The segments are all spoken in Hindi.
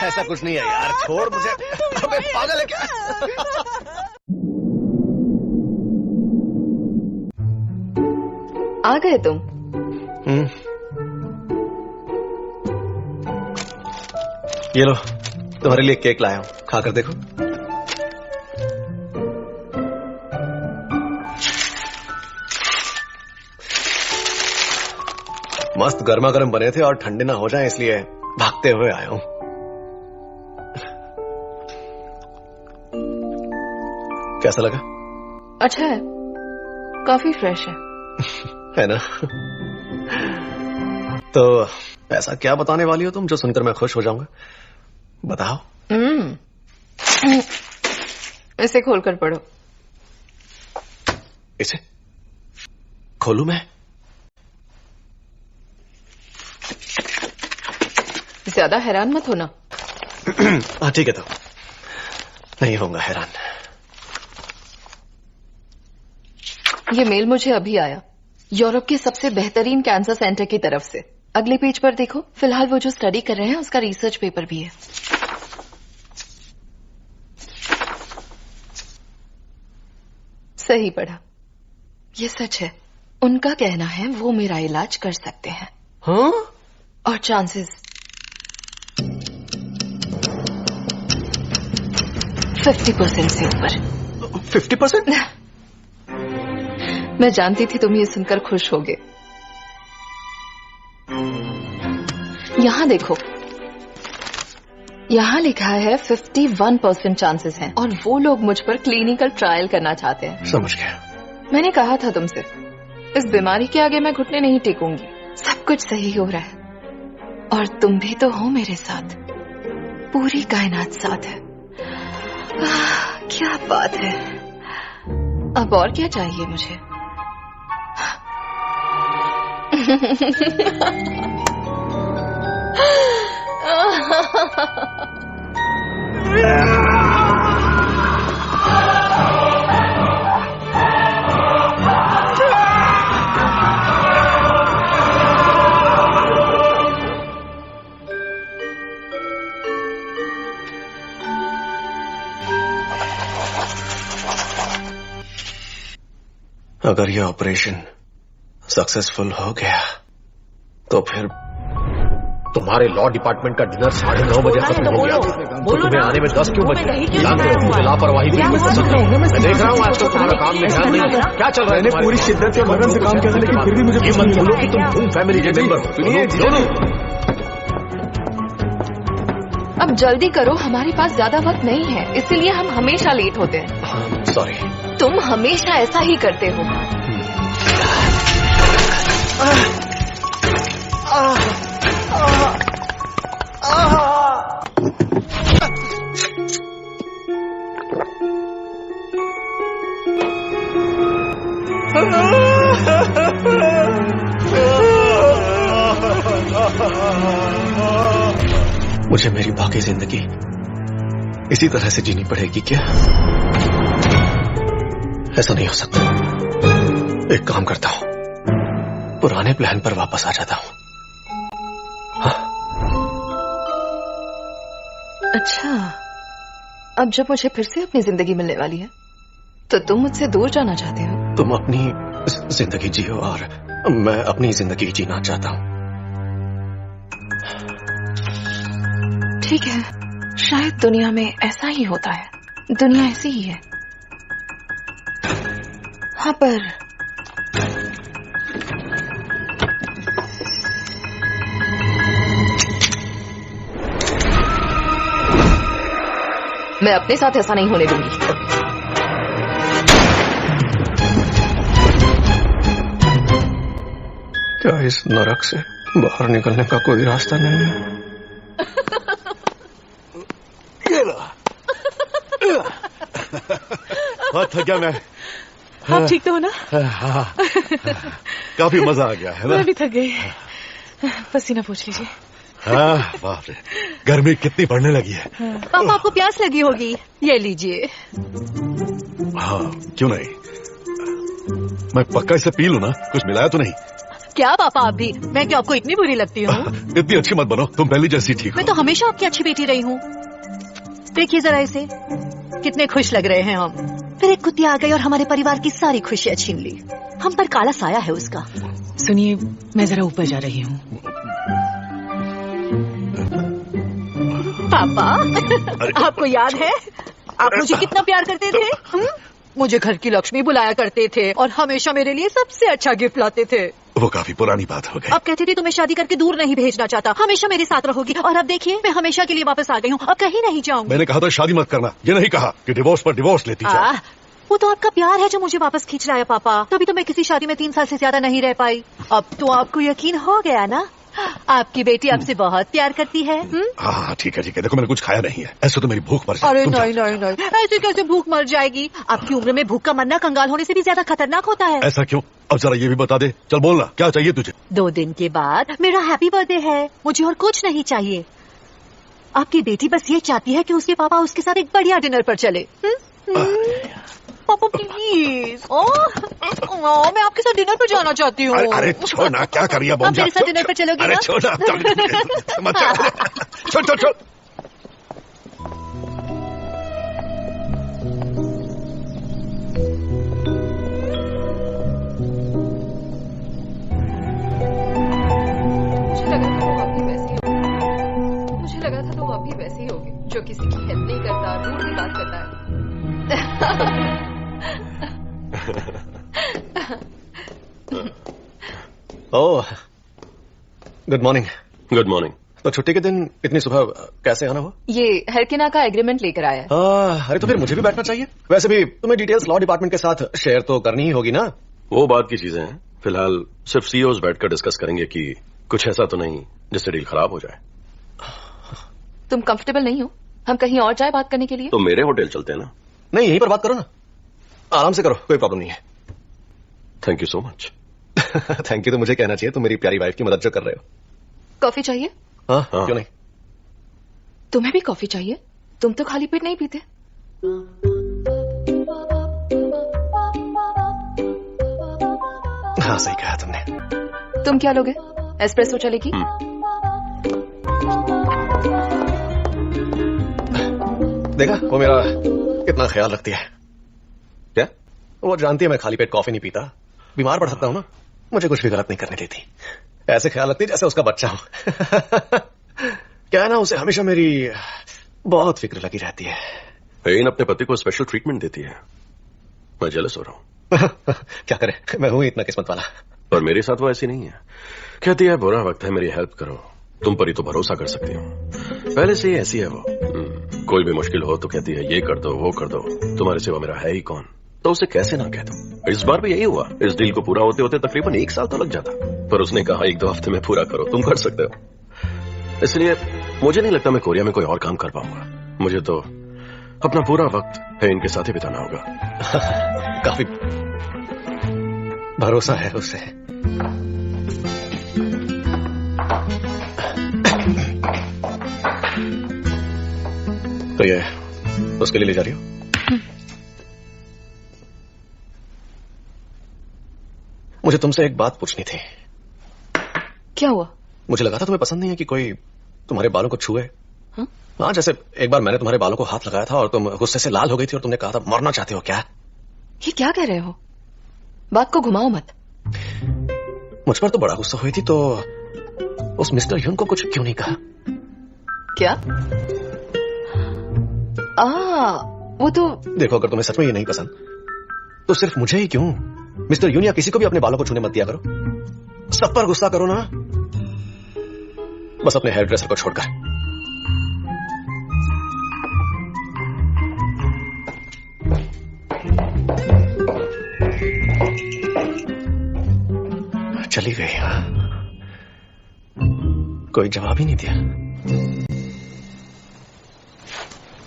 ऐसा कुछ नहीं है यार, छोड़ मुझे। अबे पागल है क्या? आ गए तुम? ये लो, तुम्हारे लिए केक लाया हूँ, खाकर देखो। मस्त गर्मा गर्म बने थे और ठंडे ना हो जाएं इसलिए भागते हुए आया हूं। कैसा लगा? अच्छा है, काफी फ्रेश है। है ना? तो ऐसा क्या बताने वाली हो तुम जो सुनकर मैं खुश हो जाऊंगा? बताओ। इसे खोलकर पढ़ो। इसे खोलूं मैं? ज्यादा हैरान मत होना। हाँ ठीक है, तो नहीं होऊंगा हैरान। ये मेल मुझे अभी आया, यूरोप के सबसे बेहतरीन कैंसर सेंटर की तरफ से। अगले पेज पर देखो, फिलहाल वो जो स्टडी कर रहे हैं उसका रिसर्च पेपर भी है। सही पढ़ा, ये सच है। उनका कहना है वो मेरा इलाज कर सकते हैं। हाँ? और चांसेस 50% से ऊपर। 50%? मैं जानती थी तुम ये सुनकर खुश होगे। यहां देखो, यहां लिखा है 51% चांसेस हैं और वो लोग मुझ पर क्लिनिकल ट्रायल करना चाहते हैं। समझ गया। मैंने कहा था तुमसे, इस बीमारी के आगे मैं घुटने नहीं टेकूंगी। सब कुछ सही हो रहा है और तुम भी तो हो मेरे साथ। पूरी कायनात साथ है। क्या बात है। अब और क्या चाहिए मुझे? अगर यह ऑपरेशन सक्सेसफुल हो गया तो फिर तुम्हारे लॉ डिपार्टमेंट का डिनर 9:30 बजे खत्म हो गया। तो तुम्हें आने में 10 क्यों बजे? जानते हो मुझे लापरवाही की मैं देख रहा हूँ आजकल तुम्हारा काम में ध्यान नहीं है। क्या चल रहा है? पूरी शिद्दत से लगन से काम किया था, लेकिन फिर भी मुझे ये मत बोलो कि तुम धूम फैमिली के मेंबर हो। सुनिए दोनों। अब जल्दी करो, हमारे पास ज्यादा वक्त नहीं है, इसीलिए हम हमेशा लेट होते हैं। सॉरी। तुम हमेशा ऐसा ही करते हो। मुझे मेरी बाकी जिंदगी इसी तरह से जीनी पड़ेगी क्या? ऐसा नहीं हो सकता। एक काम करता हूं, पुराने प्लान पर वापस आ जाता हूं। हाँ? अच्छा, अब जब मुझे फिर से अपनी जिंदगी मिलने वाली है तो तुम मुझसे दूर जाना चाहते हो? तुम अपनी जिंदगी जियो और मैं अपनी जिंदगी जीना चाहता हूं। ठीक है, शायद दुनिया में ऐसा ही होता है। दुनिया ऐसी ही है। हाँ, पर मैं अपने साथ ऐसा नहीं होने दूंगी। क्या इस नरक से बाहर निकलने का कोई रास्ता नहीं है? बहुत थक गया मैं। आप ठीक तो हो ना? हाँ, काफी मजा आ गया है ना? मैं भी थक गई। पसीना पोंछ लीजिए। हाँ, बाप रे, गर्मी कितनी बढ़ने लगी है। पापा, आपको प्यास लगी होगी, ये लीजिए। हाँ, क्यों नहीं, मैं पक्का इसे पी लूं ना। कुछ मिलाया तो नहीं? क्या पापा आप भी? मैं क्या आपको इतनी बुरी लगती हूँ? इतनी अच्छी मत बनो, तुम पहली जैसी ठीक मैं हो। तो हमेशा आपकी अच्छी बेटी रही हूँ। देखिए जरा इसे, कितने खुश लग रहे हैं हम। फिर एक कुत्ती आ गई और हमारे परिवार की सारी खुशियाँ छीन ली। हम पर काला साया है उसका। सुनिए, मैं जरा ऊपर जा रही हूँ। पापा, आपको याद है आप मुझे कितना प्यार करते थे? मुझे घर की लक्ष्मी बुलाया करते थे और हमेशा मेरे लिए सबसे अच्छा गिफ्ट लाते थे। वो काफी पुरानी बात हो गई। अब कहती थी तुम्हें शादी करके दूर नहीं भेजना चाहता, हमेशा मेरे साथ रहोगी। और अब देखिए मैं हमेशा के लिए वापस आ गई हूँ, अब कहीं नहीं जाऊंगी। मैंने कहा था शादी मत करना, ये नहीं कहा कि डिवोर्स पर डिवोर्स लेती जा। वो तो आपका प्यार है जो मुझे वापस खींच रहा है पापा। तभी तो मैं किसी शादी में 3 साल से ज्यादा नहीं रह पाई। अब तो आपको यकीन हो गया ना, आपकी बेटी आपसे बहुत प्यार करती है। हाँ ठीक है, देखो मैंने कुछ खाया नहीं है, ऐसे तो मेरी भूख मर जाएगी। अरे नहीं, ऐसे कैसे भूख मर जाएगी? आपकी उम्र में भूख का मरना कंगाल होने से भी ज्यादा खतरनाक होता है। ऐसा क्यों? अब जरा ये भी बता दे, चल बोलना क्या चाहिए तुझे? 2 दिन के बाद मेरा हैप्पी बर्थडे है, मुझे और कुछ नहीं चाहिए। आपकी बेटी बस ये चाहती है कि उसके पापा उसके साथ एक बढ़िया डिनर पर चले। पापा प्लीज, मैं आपके साथ डिनर पर जाना चाहती हूँ। अरे छोड़ ना, क्या कर रही है? आप मेरे साथ डिनर पर चलोगे अरे ना? छोड़ ना, छोड़। मुझे लगा था तुम अभी वैसे ही होगे, जो किसी की हेल्प नहीं करता, रूड की बात करता है। ओह, गुड मॉर्निंग। Good morning. तो छुट्टी के दिन इतनी सुबह कैसे आना हुआ? ये हरकिना का एग्रीमेंट लेकर आया है। अरे तो फिर मुझे भी बैठना चाहिए। वैसे भी तुम्हें डिटेल्स लॉ डिपार्टमेंट के साथ शेयर तो करनी ही होगी ना? वो बात की चीजें हैं, फिलहाल सिर्फ सीईओज बैठकर डिस्कस करेंगे कि कुछ ऐसा तो नहीं जिससे डील खराब हो जाए। तुम कंफर्टेबल नहीं हो? हम कहीं और जाए बात करने के लिए? तो मेरे होटल चलते हैं ना? नहीं, यहीं पर बात करो ना, आराम से करो, कोई प्रॉब्लम नहीं है। Thank you so much. Thank you तो मुझे कहना चाहिए, तुम मेरी प्यारी वाइफ की मदद जो कर रहे हो। कॉफी चाहिए? हाँ, क्यों नहीं। तुम्हें भी कॉफी चाहिए? तुम तो खाली पेट नहीं पीते। हाँ सही कहा तुमने। तुम क्या लोगे? एस्प्रेसो चलेगी? देखा वो मेरा कितना ख्याल रखती है। क्या? वो जानती है मैं खाली पेट कॉफी नहीं पीता, बीमार पड़ सकता हूँ ना, मुझे कुछ भी गलत नहीं करने देती। ऐसे ख्याल रखती है जैसे उसका बच्चा हूँ। क्या है ना, उसे हमेशा मेरी बहुत फिक्र लगी रहती है। हेन अपने पति को स्पेशल ट्रीटमेंट देती है, मैं जेलस हो रहा हूँ। क्या करे, मैं हूँ इतना किस्मत वाला। पर मेरे साथ वो ऐसी नहीं है। कहती है बुरा वक्त है, मेरी हेल्प करो, तुम पर ही तो भरोसा कर सकती हूँ। पहले से ही ऐसी है वो। कोई भी मुश्किल हो तो कहती है ये कर दो वो कर दो, तुम्हारे सिवा मेरा है ही कौन। तो उसे कैसे ना कह दूं। इस बार भी यही हुआ। इस डील को पूरा होते होते तकरीबन 1 साल तो लग जाता, पर उसने कहा 1-2 हफ्ते में पूरा करो, तुम कर सकते हो। इसलिए मुझे नहीं लगता मैं कोरिया में कोई और काम कर पाऊंगा। मुझे तो अपना पूरा वक्त है इनके साथ ही बिताना होगा। काफी भरोसा है उसे। तो ये उसके लिए ले जा रही हो? मुझे तुमसे एक बात पूछनी थी। क्या हुआ? मुझे लगा था तुम्हें पसंद नहीं है कि कोई तुम्हारे बालों को छुए। हाँ, जैसे एक बार मैंने तुम्हारे बालों को हाथ लगाया था और तुम गुस्से से लाल हो गई थी और तुमने कहा था मरना चाहते हो क्या? ये क्या कह रहे हो? बात को घुमाओ मत। मुझ पर तो बड़ा गुस्सा हुई थी, तो उस मिस्टर यून को कुछ क्यों नहीं कहा? क्या? वो तो देखो, अगर तुम्हें सच में ये नहीं पसंद तो सिर्फ मुझे ही क्यों, मिस्टर यून या किसी को भी अपने बालों को छूने मत दिया करो। सब पर गुस्सा करो ना, बस अपने हेयर ड्रेसर को छोड़कर। चली गई। हाँ, कोई जवाब ही नहीं दिया।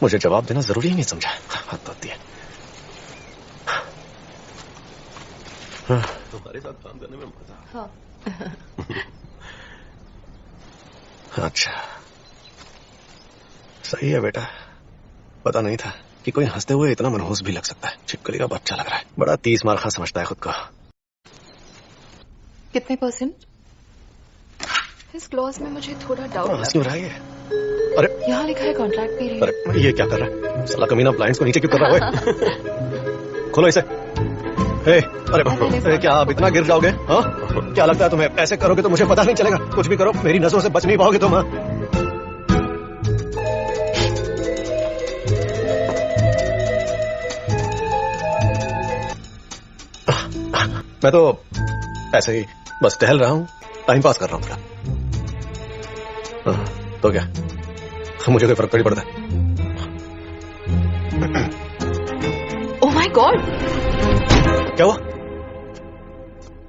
मुझे जवाब देना जरूरी ही नहीं समझा। हद होती है। तुम्हारे साथ काम करने में मजा। हाँ। अच्छा, सही है बेटा, पता नहीं था कि कोई हंसते हुए इतना मनहूस भी लग सकता है। छिपकली का बच्चा लग रहा है, बड़ा 30 मार खा समझता है खुद को। कितने %? इस क्लॉज में मुझे थोड़ा डाउट क्यों रहा है ये? अरे यहाँ लिखा है कॉन्ट्रैक्ट पीरियड। अरे ये क्या कर रहा है? साला कमीना ब्लाइंड्स को नीचे क्यों कर रहा है? खोलो इसे। अरे क्या आप इतना गिर जाओगे? हाँ, क्या लगता है तुम्हें? ऐसे करोगे तो मुझे पता नहीं चलेगा। कुछ भी करो, मेरी नजरों से बच नहीं पाओगे तुम। मैं तो ऐसे ही बस टहल रहा हूँ, टाइम पास कर रहा हूँ पूरा। तो क्या मुझे कोई फर्क थोड़ी पड़ता है। ओह माय गॉड, क्या हुआ?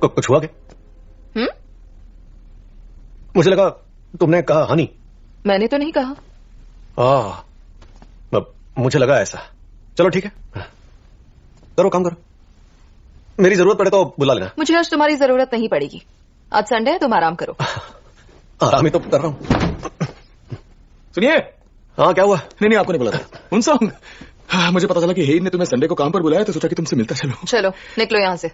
कुछ हुआ क्या? मुझे लगा तुमने कहा हनी। मैंने तो नहीं कहा। मुझे लगा ऐसा। चलो ठीक है, करो काम करो। मेरी जरूरत पड़े तो बुला लेना। मुझे आज तुम्हारी जरूरत नहीं पड़ेगी। आज संडे है, तुम आराम करो। आराम ही तो कर रहा हूँ। सुनिए। हाँ क्या हुआ? नहीं आपको नहीं बुला था। उनसॉन्ग, हाँ, मुझे पता चला कि हेन ने तुम्हें संडे को काम पर बुलाया तो सोचा कि तुमसे मिलता चलो। चलो निकलो यहाँ से,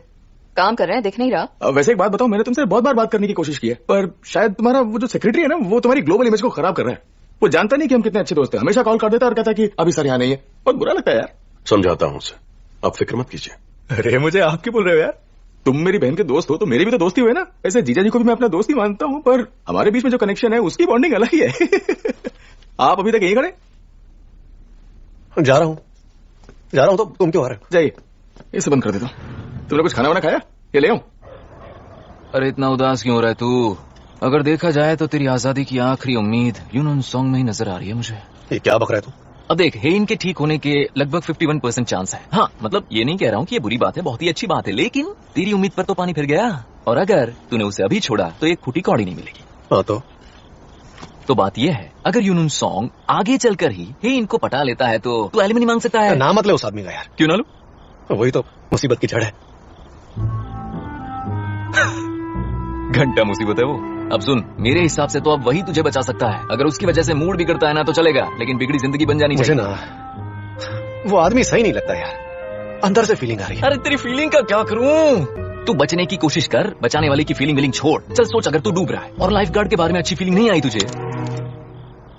काम कर रहे हैं, दिख नहीं रहा। वैसे एक बात बताओ, मैंने तुमसे बहुत बार बात करने की कोशिश की है, पर शायद तुम्हारा वो जो सेक्रेटरी है ना, वो तुम्हारी ग्लोबल इमेज को खराब कर रहा है। वो जानता नहीं कि हम कितने अच्छे दोस्त हैं। हमेशा कॉल कर देता और कहता कि अभी सर यहाँ नहीं है। बहुत बुरा लगता है यार। समझाता हूँ उसे, आप फिक्र मत कीजिए। अरे मुझे आप क्यों बोल रहे हो यार? तुम मेरी बहन के दोस्त हो तो मेरी भी तो दोस्ती हुई ना। ऐसे जीजा जी को भी मैं अपना दोस्त ही मानता हूँ, पर हमारे बीच में जो कनेक्शन है उसकी बॉन्डिंग अलग ही है। आप अभी तक यहीं खड़े? जा रहा हूँ तो तुम क्यों आ रहे हो? जाइए, इसे बंद कर देता हूँ। तुमने कुछ खाना वाना खाया? ये ले आऊं? अरे इतना उदास क्यों हो रहा है तू? अगर देखा जाए तो तेरी आजादी की आखिरी उम्मीद यूनन सॉन्ग में ही नजर आ रही है मुझे। ये क्या बक रहा है तू? अब देख, हेन के ठीक होने के लगभग 51% चांस है। हाँ, मतलब ये नहीं कह रहा हूँ कि ये बुरी बात है, बहुत ही अच्छी बात है, लेकिन तेरी उम्मीद पर तो पानी फिर गया। और अगर तूने उसे अभी छोड़ा तो एक फूटी कौड़ी नहीं मिलेगी। हाँ तो बात यह है, अगर यूनन सॉन्ग आगे चलकर ही हेन को पटा लेता है तो तू एलिमनी मांग सकता है। ना मतलब उस आदमी का यार। क्यों ना लू? वही तो मुसीबत की जड़ है। घंटा मुसीबत है वो। अब सुन, मेरे हिसाब से तो अब वही तुझे बचा सकता है। अगर उसकी वजह से मूड बिगड़ता है ना तो चलेगा, लेकिन बिगड़ी जिंदगी बन जानी मुझे चाहिए। ना वो आदमी सही नहीं लगता यार। अंदर से फीलिंग आ रही है। अरे तेरी फीलिंग का क्या करूं? तू बचने की कोशिश कर, बचाने वाले की फीलिंग छोड़। चल सोच, अगर तू डूब रहा है और लाइफ गार्ड के बारे में अच्छी फीलिंग नहीं आई तुझे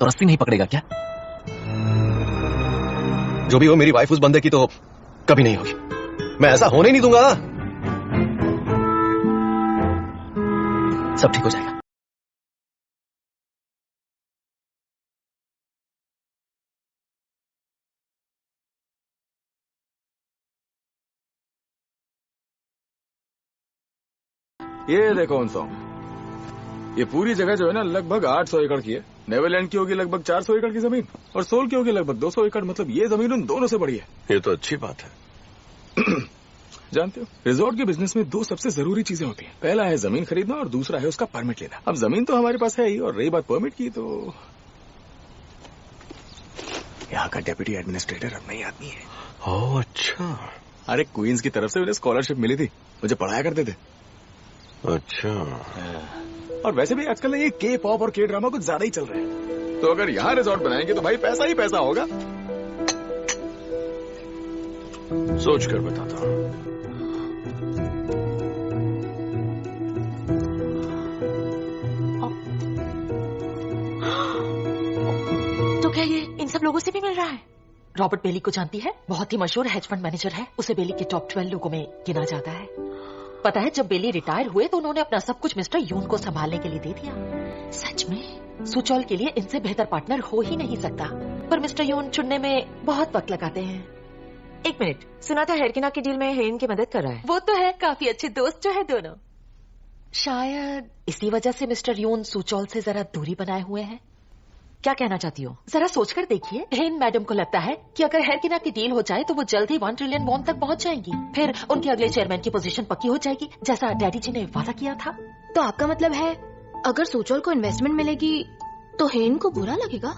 तो रस्सी नहीं पकड़ेगा क्या? जो भी हो, मेरी वाइफ उस बंदे की तो कभी नहीं होगी। मैं ऐसा होने ही नहीं दूंगा। सब ठीक हो जाएगा। ये देखो उनसॉन्ग, ये पूरी जगह जो है ना लगभग 800 एकड़ की है। नेदरलैंड की होगी लगभग 400 एकड़ की जमीन और सोल की होगी लगभग 200 एकड़। मतलब ये जमीन उन दोनों से बड़ी है। ये तो अच्छी बात है। जानते हो, रिजॉर्ट के बिजनेस में दो सबसे जरूरी चीजें होती हैं। पहला है जमीन खरीदना और दूसरा है उसका परमिट लेना। अब जमीन तो हमारे पास है ही, और रही बात परमिट की तो यहाँ का डेप्यूटी एडमिनिस्ट्रेटर अपना ही आदमी है। ओह अच्छा। अरे क्वींस की तरफ से उन्हें स्कॉलरशिप मिली थी, मुझे पढ़ाया करते थे। अच्छा। और वैसे भी आजकल ये के पॉप और के ड्रामा कुछ ज्यादा ही चल रहे हैं। तो अगर यहाँ रिजॉर्ट बनाएंगे तो भाई पैसा ही पैसा होगा। सोच कर बताता हूँ। तो क्या ये इन सब लोगों से भी मिल रहा है? रॉबर्ट बेली को जानती है? बहुत ही मशहूर हेज फंड मैनेजर है। उसे बेली के टॉप 12 लोगों में गिना जाता है। पता है, जब बेली रिटायर हुए तो उन्होंने अपना सब कुछ मिस्टर यून को संभालने के लिए दे दिया। सच में सुचौल के लिए इनसे बेहतर पार्टनर हो ही नहीं सकता, पर मिस्टर यून चुनने में बहुत वक्त लगाते हैं। एक मिनट, सुना था हेरकिना की डील में हेन की मदद कर रहा है। वो तो है, काफी अच्छे दोस्त जो है दोनों। शायद इसी वजह से मिस्टर यून सुचौल से जरा दूरी बनाए हुए हैं। क्या कहना चाहती हो? जरा सोचकर देखिए। हेन मैडम को लगता है कि अगर हेरकिना की डील हो जाए तो वो जल्द ही 1 ट्रिलियन वॉन तक पहुंच जाएंगी। फिर उनके अगले चेयरमैन की पोजीशन पक्की हो जाएगी, जैसा डैडी जी ने वादा किया था। तो आपका मतलब है अगर सोचौल को इन्वेस्टमेंट मिलेगी तो हेन को बुरा लगेगा?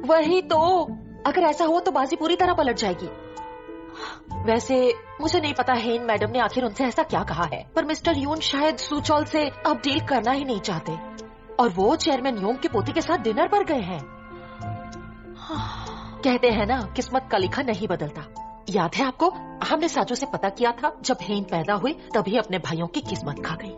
वही तो, अगर ऐसा हो तो बाजी पूरी तरह पलट जाएगी। वैसे मुझे नहीं पता हेन मैडम ने आखिर उनसे ऐसा क्या कहा है, पर मिस्टर यून शायद सुचौल से अब डील करना ही नहीं चाहते और वो चेयरमैन योंग के पोते के साथ डिनर पर गए हैं। कहते हैं ना, किस्मत का लिखा नहीं बदलता। याद है आपको, हमने साजो से पता किया था जब हेन पैदा हुई तभी अपने भाइयों की किस्मत खा गई।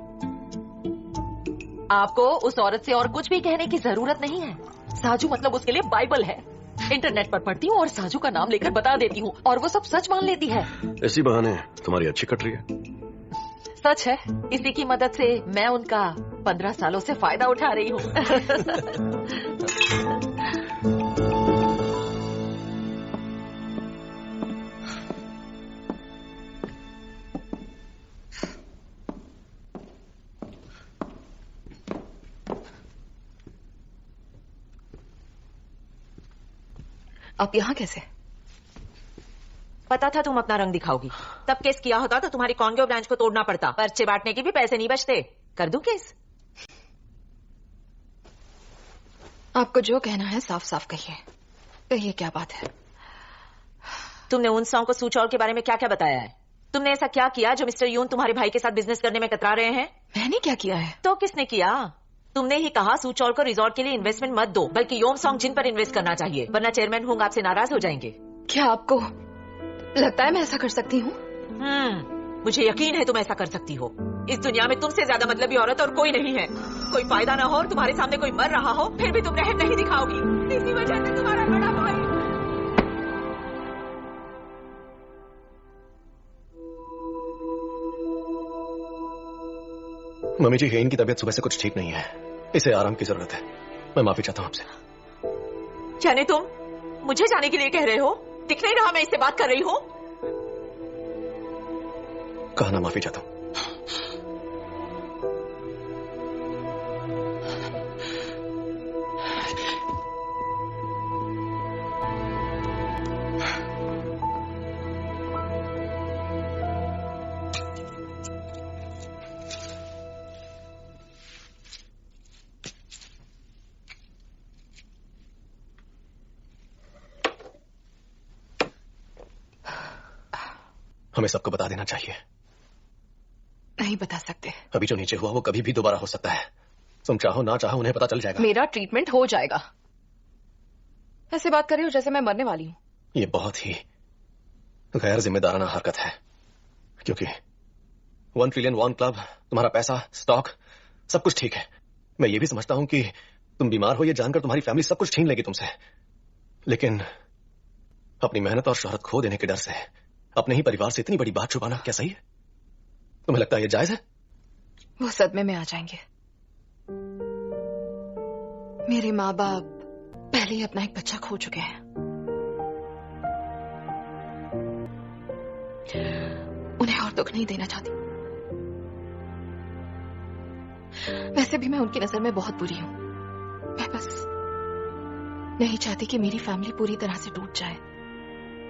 आपको उस औरत से और कुछ भी कहने की जरूरत नहीं है। साजू मतलब उसके लिए बाइबल है। इंटरनेट पर पढ़ती हूँ और साजू का नाम लेकर बता देती हूँ और वो सब सच मान लेती है। इसी बहाने तुम्हारी अच्छी कट रही है। सच है, इसी की मदद से मैं उनका 15 सालों से फायदा उठा रही हूँ। आप यहाँ कैसे? पता था तुम अपना रंग दिखाओगी। तब केस किया होता तो तुम्हारी कॉन्गो ब्रांच को तोड़ना पड़ता। पर्चे बांटने के भी पैसे नहीं बचते। कर दूं केस? आपको जो कहना है साफ साफ कहिए। कहिए क्या बात है? तुमने उन सॉन्ग को सूचौल के बारे में क्या क्या बताया है? तुमने ऐसा क्या किया जो मिस्टर यून तुम्हारे भाई के साथ बिजनेस करने में कतरा रहे हैं? मैंने क्या किया है? तो किसने किया? तुमने ही कहा सूचौल को रिजॉर्ट के लिए इन्वेस्टमेंट मत दो, बल्कि योम सॉन्ग जिन पर इन्वेस्ट करना चाहिए, वरना चेयरमैन हुंग आपसे नाराज हो जाएंगे। क्या आपको लगता है मैं ऐसा कर सकती हूँ? मुझे यकीन है तुम ऐसा कर सकती हो। इस दुनिया में तुमसे ज्यादा मतलबी औरत और कोई नहीं है। कोई फायदा ना हो और तुम्हारे सामने कोई मर रहा हो, फिर भी तुम रहम नहीं दिखाओगी। इसी वजह से तुम्हारा बड़ा भाई। मम्मी जी, हेन की तबीयत सुबह से कुछ ठीक नहीं है। इसे आराम की जरूरत है। मैं माफी चाहता हूँ आपसे। जाने तुम मुझे जाने के लिए कह रहे हो? दिख नहीं रहा मैं इससे बात कर रही हूँ? कहा ना माफी चाहता हूँ। हमें सबको बता देना चाहिए। नहीं बता सकते। अभी जो नीचे हुआ वो कभी भी दोबारा हो सकता है। तुम चाहो ना चाहो उन्हें पता चल जाएगा। मेरा ट्रीटमेंट हो जाएगा। ऐसे बात कर रही हो जैसे मैं मरने वाली हूँ। ये बहुत ही गैर जिम्मेदाराना हरकत है, क्योंकि 1 ट्रिलियन वॉन क्लब, तुम्हारा पैसा, स्टॉक, सब कुछ ठीक है। मैं ये भी समझता हूं कि तुम बीमार हो ये जानकर तुम्हारी फैमिली सब कुछ छीन लेगी तुमसे, लेकिन अपनी मेहनत और शोहरत खो देने के डर से अपने ही परिवार से इतनी बड़ी बात छुपाना क्या सही है? तुम्हें लगता है ये जायज है? वो सदमे में आ जाएंगे। मेरे माँ बाप पहले ही अपना एक बच्चा खो चुके हैं। उन्हें और दुख नहीं देना चाहती। वैसे भी मैं उनकी नजर में बहुत बुरी हूं। मैं बस नहीं चाहती कि मेरी फैमिली पूरी तरह से टूट जाए।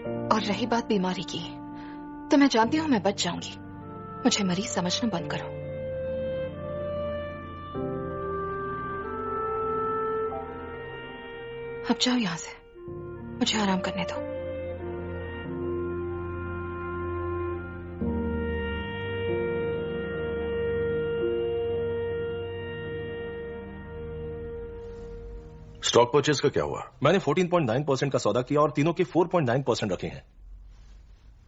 और रही बात बीमारी की, तो मैं जानती हूं मैं बच जाऊंगी। मुझे मरीज समझना बंद करो। अब जाओ यहां से, मुझे आराम करने दो। स्टॉक परचेज का क्या हुआ? मैंने 14.9% का सौदा किया और तीनों के 4.9% रखे हैं।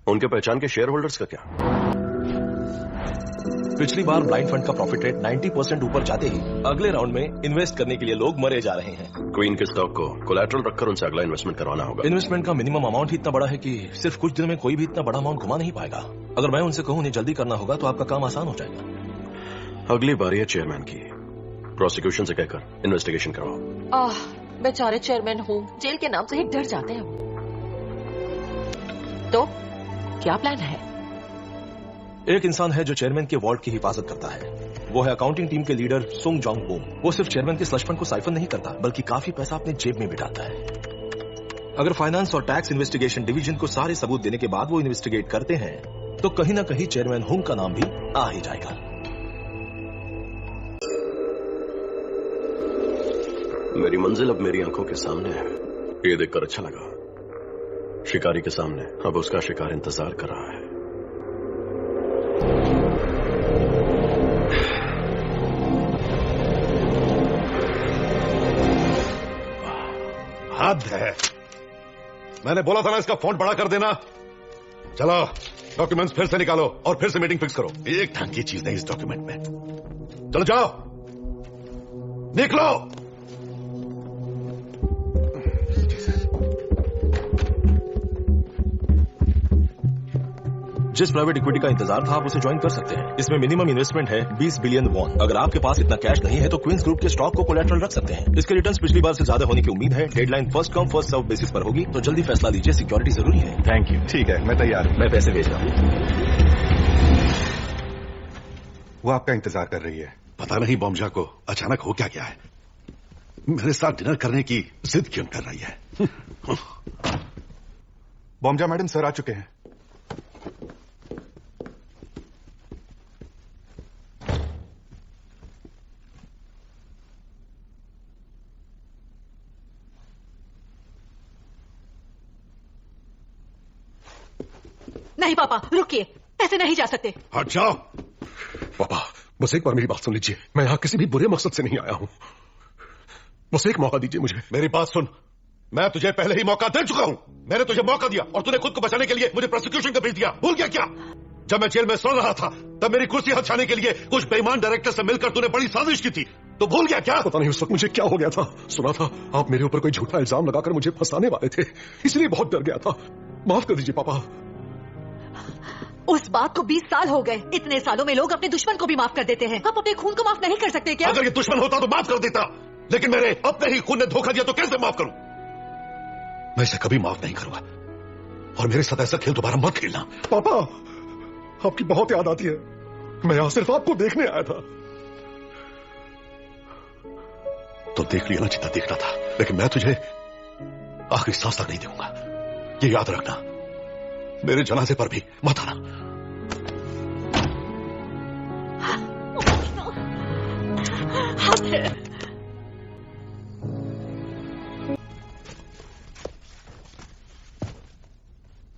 उनके पहचान के शेयर होल्डर्स का क्या? पिछली बार ब्लाइंड फंड का प्रॉफिट रेट 90% ऊपर जाते ही अगले राउंड में इन्वेस्ट करने के लिए लोग मरे जा रहे हैं। क्वीन के स्टॉक को कोलैटरल रखकर उनसे अगला इन्वेस्टमेंट करवाना होगा। इन्वेस्टमेंट का मिनिमम अमाउंट ही इतना बड़ा है कि सिर्फ कुछ दिनों में कोई भी इतना बड़ा अमाउंट घुमा नहीं पाएगा। अगर मैं उनसे कहूं उन्हें जल्दी करना होगा तो आपका काम आसान हो जाएगा। अगली बारी है चेयरमैन की। प्रोसिक्यूशन से कहकर इन्वेस्टिगेशन करवाओ। बेचारे चेयरमैन हूँ, जेल के नाम से ही डर जाते हैं। तो क्या प्लान है? एक इंसान है जो चेयरमैन के वॉर्ड की हिफाजत करता है। वो है अकाउंटिंग टीम के लीडर सुंग जोंग बूम। वो सिर्फ चेयरमैन के स्लश फंड को साइफन नहीं करता, बल्कि काफी पैसा अपने जेब में बिठाता है। अगर फाइनेंस और टैक्स इन्वेस्टिगेशन डिवीजन को सारे सबूत देने के बाद वो इन्वेस्टिगेट करते हैं तो कहीं ना कहीं चेयरमैन हुंग का नाम भी आ ही जाएगा। मेरी मंजिल अब मेरी आंखों के सामने है। ये देखकर अच्छा लगा। शिकारी के सामने अब उसका शिकार इंतजार कर रहा है। हद है। मैंने बोला था ना इसका फॉन्ट बड़ा कर देना। चलो डॉक्यूमेंट्स फिर से निकालो और फिर से मीटिंग फिक्स करो। एक ढंग की चीज नहीं इस डॉक्यूमेंट में। चलो जाओ। निकलो। जिस प्राइवेट इक्विटी का इंतजार था आप उसे ज्वाइन कर सकते हैं। इसमें मिनिमम इन्वेस्टमेंट है 20 बिलियन वॉन। अगर आपके पास इतना कैश नहीं है तो क्वींस ग्रुप के स्टॉक को कोलैटरल रख सकते हैं। इसके रिटर्न्स पिछली बार से ज्यादा होने की उम्मीद है। Deadline first come first serve basis पर होगी, तो जल्दी फैसला लीजिए, सिक्योरिटी जरूरी है। Thank you. ठीक है, मैं तैयार हूं। मैं पैसे भेज रहा हूँ। वो आपका इंतजार कर रही है। पता नहीं बॉम्जा को अचानक हो क्या गया है। मेरे साथ डिनर करने की जिद क्यों कर रही है? बॉम्जा मैडम सर आ चुके हैं। नहीं पापा, रुकिए, ऐसे नहीं जा सकते। हट जाओ। पापा, बस एक बार मेरी बात सुन लीजिए। मैं यहाँ किसी भी बुरे मकसद से नहीं आया हूँ। बस एक मौका दीजिए मुझे। मेरी बात सुन, मैं तुझे पहले ही मौका दे चुका हूँ। मैंने तुझे मौका दिया और तूने खुद को बचाने के लिए मुझे प्रोसिक्यूशन का भेज दिया। भूल गया क्या? जब मैं जेल में सो रहा था तब मेरी कुर्सी हथियाने के लिए कुछ बेईमान डायरेक्टर से मिलकर तूने बड़ी साजिश की थी। तो भूल गया क्या? पता नहीं उस वक्त मुझे क्या हो गया था। सुना था आप मेरे ऊपर कोई झूठा इल्जाम लगाकर मुझे फंसाने वाले थे, इसलिए बहुत डर गया था। माफ कर दीजिए पापा। उस बात को 20 साल हो गए। इतने सालों में लोग अपने दुश्मन को भी माफ कर देते हैं। आप अपने खून को माफ नहीं कर सकते क्या? अगर ये दुश्मन होता तो माफ कर देता, लेकिन मेरे अपने ही खून ने धोखा दिया तो कैसे माफ करूं? मैं इसे कभी माफ नहीं करूंगा और मेरे साथ ऐसा खेल दोबारा मत खेलना। पापा, आपकी बहुत याद आती है। मैं यहां सिर्फ आपको देखने आया था। तो देख लिया ना जितना देखना था, लेकिन मैं तुझे आखिरी सांस तक नहीं दूंगा। ये याद रखना, मेरे जनाजे पर भी मत आना।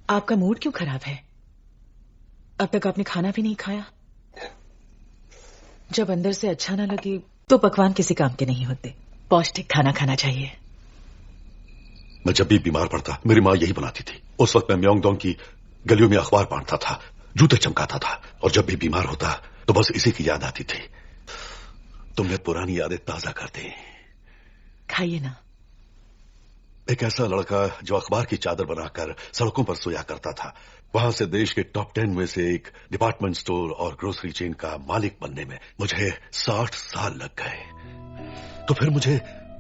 आपका मूड क्यों खराब है? अब तक आपने खाना भी नहीं खाया। जब अंदर से अच्छा ना लगे तो पकवान किसी काम के नहीं होते। पौष्टिक खाना खाना चाहिए। मैं जब भी बीमार पड़ता मेरी माँ यही बनाती थी। उस वक्त मैं म्योंगडोंग की गलियों में अखबार बांटता था, जूते चमकाता था, और जब भी बीमार होता तो बस इसी की याद आती थी। तुमने पुरानी यादें ताजा कर दी। खाइए ना। एक ऐसा लड़का जो अखबार की चादर बनाकर सड़कों पर सोया करता था, वहां से देश के टॉप 10 में से एक डिपार्टमेंट स्टोर और ग्रोसरी चेन का मालिक बनने में मुझे 60 साल लग गए। तो फिर मुझे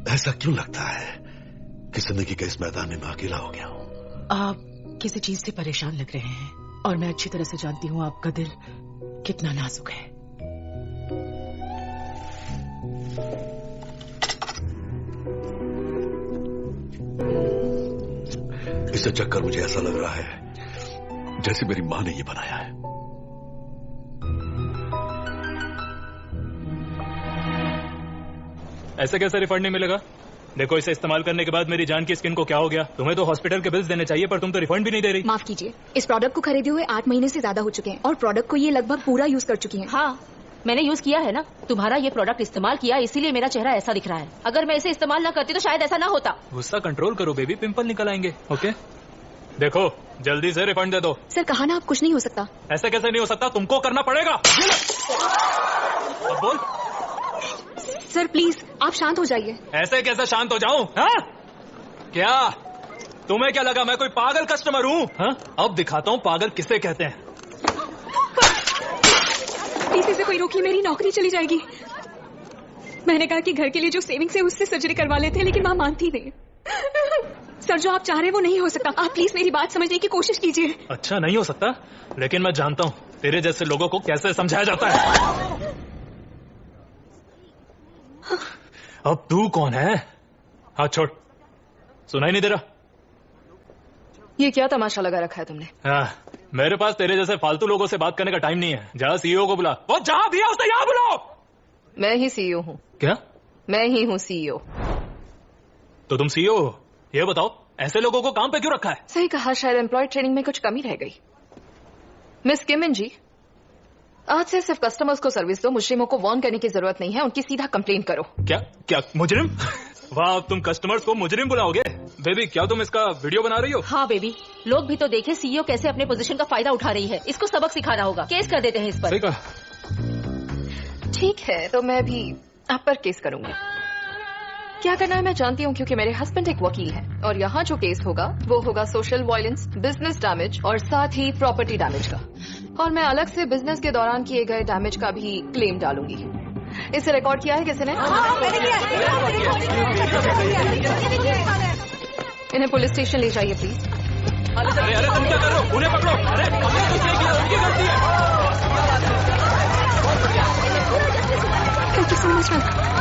ऐसा क्यों लगता है कि जिंदगी के इस मैदान में मैं अकेला हो गया हूं? आप किसी चीज से परेशान लग रहे हैं और मैं अच्छी तरह से जानती हूँ आपका दिल कितना नाजुक है। इससे चक्कर मुझे ऐसा लग रहा है जैसे मेरी मां ने ये बनाया है। ऐसे कैसे रिफंड नहीं मिलेगा? देखो, इसे इस्तेमाल करने के बाद मेरी जान की स्किन को क्या हो गया? तुम्हें तो हॉस्पिटल के बिल्स देने चाहिए, पर तुम तो रिफंड भी नहीं दे रही। माफ कीजिए, इस प्रोडक्ट को खरीदे हुए 8 महीने से ज्यादा हो चुके हैं और प्रोडक्ट को ये लगभग पूरा यूज कर चुकी हैं। हाँ, मैंने यूज किया है ना। तुम्हारा ये प्रोडक्ट इस्तेमाल किया, इसीलिए मेरा चेहरा ऐसा दिख रहा है। अगर मैं इसे इस्तेमाल ना करती तो शायद ऐसा ना होता। गुस्सा कंट्रोल करो बेबी, पिंपल निकल आएंगे। ओके, देखो जल्दी से रिफंड दे दो। सर, कहा ना, आप कुछ नहीं हो सकता। ऐसे कैसे नहीं हो सकता? तुमको करना पड़ेगा। अब बोल। सर प्लीज, आप शांत हो जाइए। ऐसे कैसे शांत हो जाऊं? हाँ? क्या तुम्हें क्या लगा मैं कोई पागल कस्टमर हूँ? हाँ? अब दिखाता हूँ पागल किसे कहते हैं। प्लीज इसे कोई रोकिए, मेरी नौकरी चली जाएगी। मैंने कहा कि घर के लिए जो सेविंग्स है उससे सर्जरी करवा लेते हैं, लेकिन मां मानती नहीं। सर, जो आप चाह रहे हैं वो नहीं हो सकता। आप प्लीज मेरी बात समझने की कोशिश कीजिए। अच्छा, नहीं हो सकता, लेकिन मैं जानता हूँ तेरे जैसे लोगों को कैसे समझाया जाता है। अब तू कौन है? हाथ छोड़। सुनाई नहीं दे रहा? ये क्या तमाशा लगा रखा है तुमने? मेरे पास तेरे जैसे फालतू लोगों से बात करने का टाइम नहीं है। जा सीईओ को बुला। वो जा दिया उसने, यहाँ बुलाओ। मैं ही सीईओ हूँ। क्या? मैं ही हूँ सीईओ। तो तुम सीईओ हो? ये बताओ, ऐसे लोगों को काम पे क्यों रखा है? सही कहा, शायद एम्प्लॉय ट्रेनिंग में कुछ कमी रह गई। मिस किमिन जी, आज से सिर्फ कस्टमर्स को सर्विस दो, मुजरिमों को वार्न करने की जरूरत नहीं है, उनकी सीधा कंप्लेंट करो। क्या क्या मुजरिम? वाह, अब तुम कस्टमर्स को मुजरिम बुलाओगे? बेबी, क्या तुम इसका वीडियो बना रही हो? हाँ बेबी, लोग भी तो देखे सीईओ कैसे अपने पोजीशन का फायदा उठा रही है। इसको सबक सिखाना होगा। केस कर देते हैं इस पर। सही कहा। ठीक है, तो मैं भी आप पर केस करूंगी। क्या करना है मैं जानती हूँ, क्योंकि मेरे हस्बैंड एक वकील है और यहाँ जो केस होगा वो होगा सोशल वायलेंस, बिजनेस डैमेज और साथ ही प्रॉपर्टी डैमेज का। और मैं अलग से बिजनेस के दौरान किए गए डैमेज का भी क्लेम डालूंगी। इसे रिकॉर्ड किया है किसी ने? इन्हें पुलिस स्टेशन ले जाइए प्लीज। अरे अरे तुम क्या कर रहे हो? उन्हें पकड़ो। अरे हमने कुछ नहीं किया, उनकी गलती है। Thank you so much ma'am.